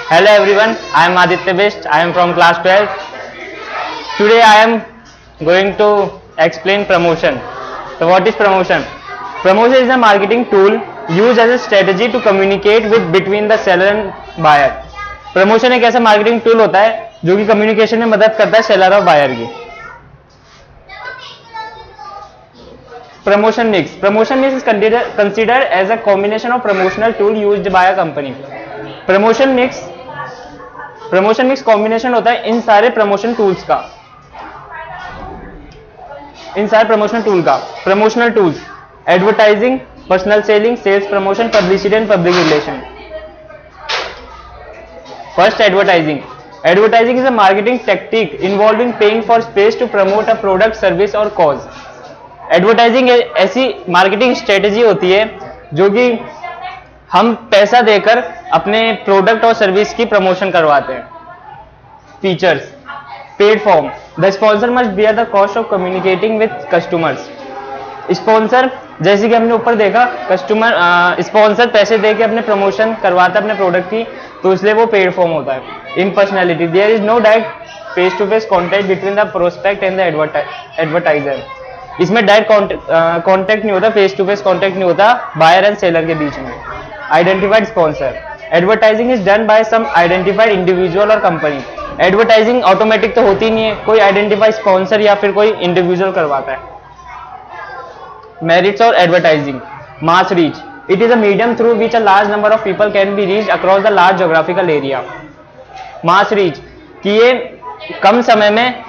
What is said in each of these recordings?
Hello everyone, I am Aditya Best. I am from class 12. Today I am going to explain promotion. So what is promotion? Promotion is a marketing tool used as a strategy to communicate with between the seller and buyer. Promotion एक ऐसा marketing tool होता है जो कि communication में मदद करता है seller और buyer की. Promotion mix. Promotion mix is considered as a combination of promotional tool used by a company. Promotion mix combination होता है इन सारे प्रमोशन टूल्स का. Promotional tools advertising, personal selling, sales promotion, publicity and public relation. First advertising. Advertising is a marketing technique involving paying for space to promote a product, service और cause. Advertising ऐसी marketing strategy होती है जो कि हम पैसा देकर अपने प्रोडक्ट और सर्विस की प्रमोशन करवाते हैं. Features. Paid form. The sponsor must bear the cost of communicating with customers. Sponsor, जैसे कि हमने ऊपर देखा, कस्टमर स्पॉन्सर पैसे दे के अपने प्रमोशन करवाता है अपने प्रोडक्ट की, तो इसलिए वो पेड फॉर्म होता है. Impersonality. There is no direct face to face contact between the prospect and the advertiser. इसमें डायरेक्ट कॉन्टैक्ट नहीं होता, फेस टू फेस कॉन्टैक्ट नहीं होता बायर एंड सेलर के बीच में. Identified sponsor. Advertising is done by some identified individual और company. Advertising automatic तो होती नहीं है, कोई आइडेंटिफाइड स्पॉन्सर या फिर कोई इंडिविजुअल करवाता है. मेरिट्स और advertising. Mass reach. It is a medium through which a large number of people can be reached across the large geographical area. Mass reach कि ये कम समय में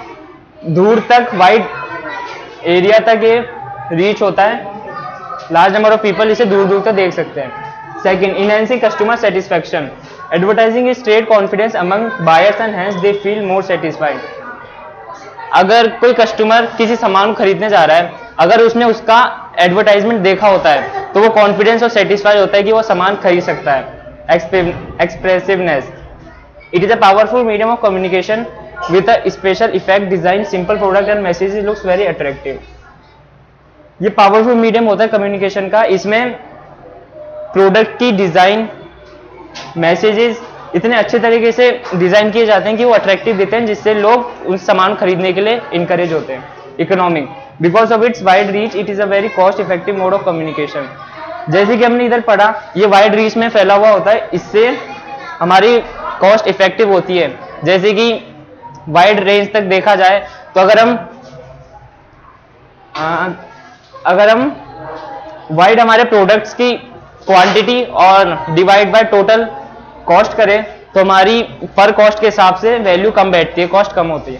दूर तक, वाइड एरिया तक ये रीच होता है. लार्ज नंबर ऑफ पीपल इसे दूर दूर तक देख सकते हैं. Second, enhancing customer satisfaction. Advertising is straight confidence among buyers and hence they feel more satisfied. अगर कोई कस्टमर किसी सामान को खरीदने जा रहा है, अगर उसने उसका एडवर्टाइजमेंट देखा होता है तो वो कॉन्फिडेंस और सेटिस्फाइड होता है कि वो सामान खरीद सकता है. Expressiveness. It is a powerful medium of communication with a special effect design, simple product and message looks very attractive. ये पावरफुल मीडियम होता है कम्युनिकेशन का. इसमें प्रोडक्ट की डिजाइन, मैसेजेस इतने अच्छे तरीके से डिजाइन किए जाते हैं कि वो अट्रैक्टिव देते हैं, जिससे लोग उस सामान खरीदने के लिए इंकरेज होते हैं. Economic. Because of its wide reach it is a very cost effective mode of communication. जैसे कि हमने इधर पढ़ा, ये वाइड रीच में फैला हुआ होता है, इससे हमारी कॉस्ट इफेक्टिव होती है. जैसे कि वाइड रेंज तक देखा जाए तो अगर हम वाइड हमारे प्रोडक्ट्स की क्वांटिटी और डिवाइड बाय टोटल कॉस्ट करें तो हमारी पर कॉस्ट के हिसाब से वैल्यू कम बैठती है, कॉस्ट कम होती है.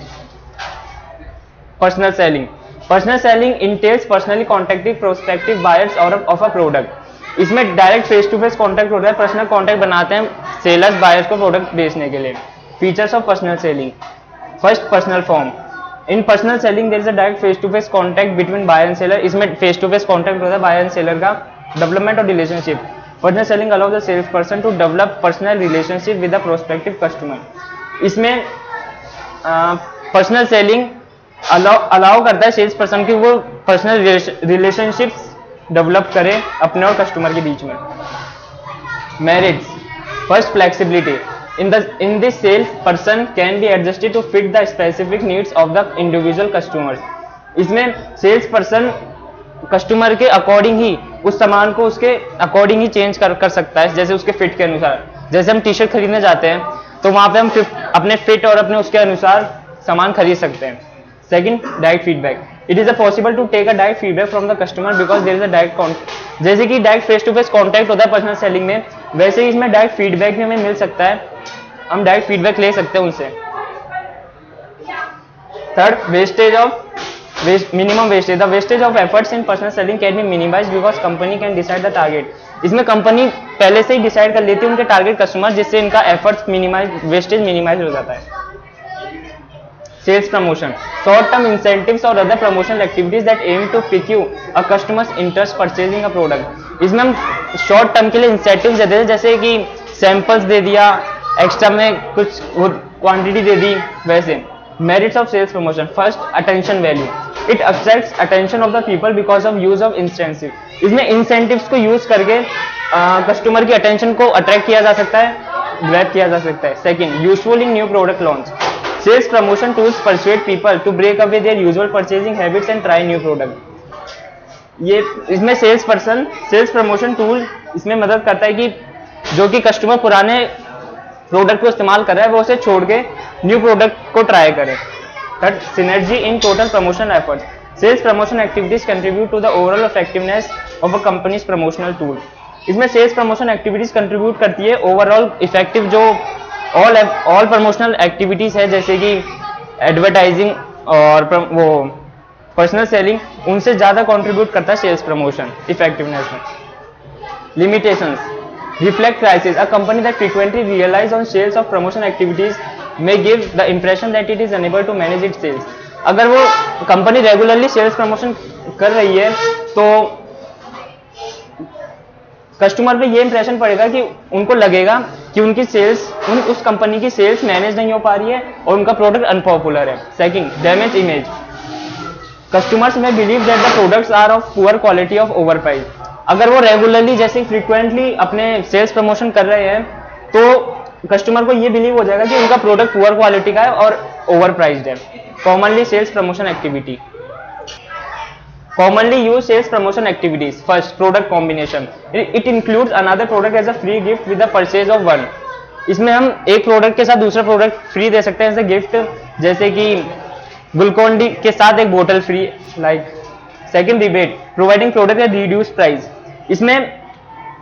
Personal selling. Personal selling entails personally contacting prospective buyers और ऑफ अ प्रोडक्ट. इसमें direct face to face contact होता है, पर्सनल कॉन्टैक्ट बनाते हैं सेलर्स बायर्स को प्रोडक्ट बेचने के लिए. Features of personal selling. First, personal form. In personal selling there is a direct face to face contact between buyer and seller. इसमें face to face contact होता है buyer and seller का. Development of relationship. Personal selling allows the sales person to develop personal relationship with the prospective customer. इसमें personal selling allow करता है sales person की वो personal relationships develop करे अपने और कस्टमर के बीच में. Merits. First, flexibility. In this sales person can be adjusted to fit the specific needs of the individual customers. इसमें सेल्स पर्सन कस्टमर के अकॉर्डिंग ही उस सामान को उसके अकॉर्डिंग ही चेंज कर सकता है, जैसे उसके फिट के अनुसार. जैसे हम टी शर्ट खरीदने जाते हैं तो वहां पे हम अपने फिट और अपने उसके अनुसार सामान खरीद सकते हैं. Second, direct feedback. It is a possible to take a direct feedback from the customer because there is a direct contact. जैसे कि direct face to face contact होता है पर्सनल सेलिंग में, वैसे ही इसमें डायरेक्ट फीडबैक भी हमें मिल सकता है, हम डायरेक्ट फीडबैक ले सकते हैं उनसे. Third, minimum wastage. The wastage of efforts in personal selling can be minimised because company can decide the target. इसमें कंपनी पहले से ही डिसाइड कर लेती है उनके टारगेट कस्टमर, जिससे इनका एफर्ट्स वेस्टेज मिनिमाइज हो जाता है. Sales promotion. Short term incentives और other promotional activities that aim to pick you a customer's interest purchasing a product. इसमें हम शॉर्ट टर्म के लिए इंसेंटिव्स देते हैं, जैसे कि सैंपल्स दे दिया, एक्स्ट्रा में कुछ क्वांटिटी दे दी, वैसे. Merits of sales promotion. First, attention value. It attracts attention of the people because of use of incentive. इसमें इंसेंटिव्स को यूज करके कस्टमर की अटेंशन को अट्रैक्ट किया जा सकता है. ग्रैब किया जा सकता है। Second, useful in new product launch, sales promotion tools persuade people to break away their usual purchasing habits and try new product. ये इसमें सेल्स प्रमोशन टूल इसमें मदद करता है कि जो कि कस्टमर पुराने प्रोडक्ट को इस्तेमाल कर रहा है वो उसे छोड़ के न्यू प्रोडक्ट को ट्राई करे। Third, synergy in total promotion efforts, sales promotion activities contribute to the overall effectiveness of a company's promotional tool. इसमें सेल्स प्रमोशन एक्टिविटीज कंट्रीब्यूट करती है ओवरऑल इफेक्टिव जो ऑल प्रमोशनल एक्टिविटीज है, जैसे कि advertising और वो पर्सनल सेलिंग, उनसे ज़्यादा कंट्रीब्यूट करता है सेल्स प्रमोशन इफेक्टिवनेस में। Limitations, reflect crisis, a company that frequently relies on sales of promotion activities may give the impression that it is unable to manage its sales। अगर वो company regularly sales promotion कर रही है तो customer पे ये impression पड़ेगा कि उनको लगेगा कि उनकी सेल्स उस कंपनी की सेल्स मैनेज नहीं हो पा रही है और उनका प्रोडक्ट अनपॉपुलर है। सेकंड, डैमेज इमेज, कस्टमर्स में believe that the products are of poor quality of over price. अगर वो रेगुलरली जैसे फ्रीक्वेंटली अपने सेल्स प्रमोशन कर रहे हैं तो कस्टमर को ये बिलीव हो जाएगा कि उनका प्रोडक्ट पुअर क्वालिटी का है और ओवर प्राइस्ड है। Commonly sales promotion activity, commonly used sales promotion activities, first product combination, it includes another product as a free gift with the purchase of one। इसमें हम एक प्रोडक्ट के साथ दूसरा प्रोडक्ट फ्री दे सकते हैं एज ए गिफ्ट, जैसे कि ग्लूकोन डी के साथ एक बोतल free like. Second, rebate, providing product at reduce price, इसमें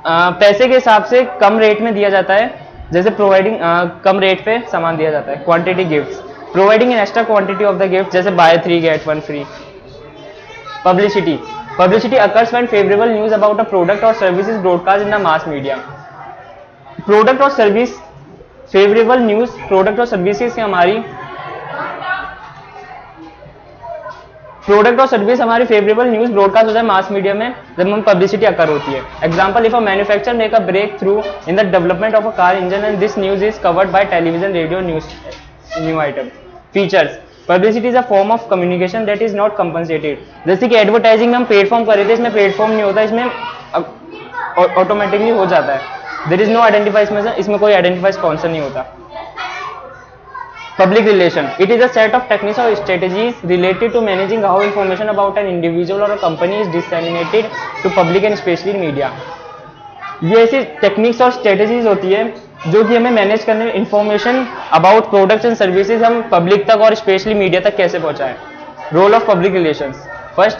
पैसे के हिसाब से कम रेट में दिया जाता है, जैसे प्रोवाइडिंग कम रेट पे सामान दिया जाता है। Quantity gifts, providing an extra quantity of the gift, जैसे bye 3 get 1 free। Publicity, publicity occurs when favorable news about a product or service is broadcast in the mass media। Product और service, favourable news product और services हमारी favourable news broadcast होता है mass media में जब हम publicity occur होती है। Example, if a manufacturer make a breakthrough in the development of a car engine and this news is covered by television, radio, new item. Features, publicity is a form of communication that is not compensated, जैसे कि advertising में हम platform कर रहे थे, इसमें platform नहीं होता, इसमें ऑटोमेटिकली हो जाता है। देयर इज नो आइडेंटिफाई, इसमें कोई आइडेंटिफाई स्पॉन्सर नहीं होता। Public relation, it is a set of techniques or strategies related to managing how information about an individual or a company is disseminated to public and especially media। ये ऐसी techniques और strategies होती है जो कि हमें मैनेज करने में information about products and services हम पब्लिक तक और स्पेशली मीडिया तक कैसे पहुंचाएं। Role of public relations, first,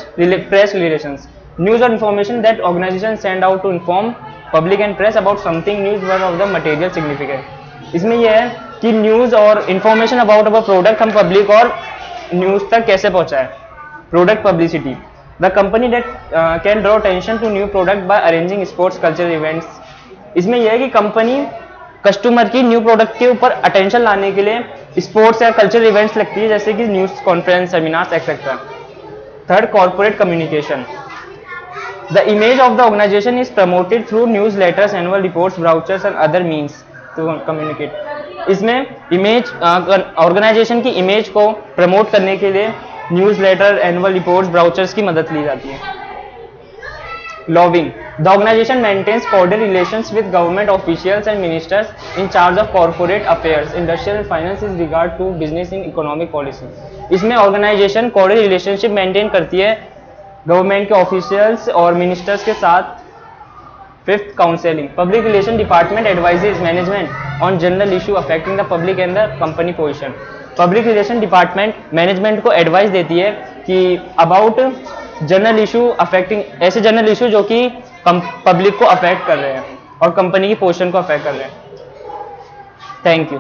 press relations, news और information that organisation send out to inform public and press about something news one of the material significant. इसमें यह है कि न्यूज और इन्फॉर्मेशन अबाउट अवर प्रोडक्ट हम public और news तक कैसे पहुंचाएं। Product publicity, the company that can draw attention to new product by arranging sports culture events. इसमें यह है कि कंपनी कस्टमर की न्यू प्रोडक्ट के ऊपर अटेंशन लाने के लिए स्पोर्ट्स या कल्चरल इवेंट्स लगती है, जैसे कि news conference, seminars etcetera. Third, corporate communication, the image of the organisation is promoted through newsletters, annual reports, brochures and other means to communicate. इसमें इमेज ऑर्गेनाइजेशन की इमेज को promote करने के लिए newsletter, annual reports, brochures की मदद ली जाती है। Lobbying, the organisation maintains cordial relations with government officials and ministers in charge of corporate affairs, industrial and finance is regard to business in economic policy. इसमें organisation cordial relationship maintain करती है government के officials और ministers के साथ। Fifth, counselling, public relation department advises management on general issue affecting the public and the company position. Public relation department management को advice देती है कि अबाउट जनरल इशू अफेक्टिंग, ऐसे जनरल इशू जो कि पब्लिक को अफेक्ट कर रहे हैं और कंपनी की पोजीशन को अफेक्ट कर रहे हैं। Thank you.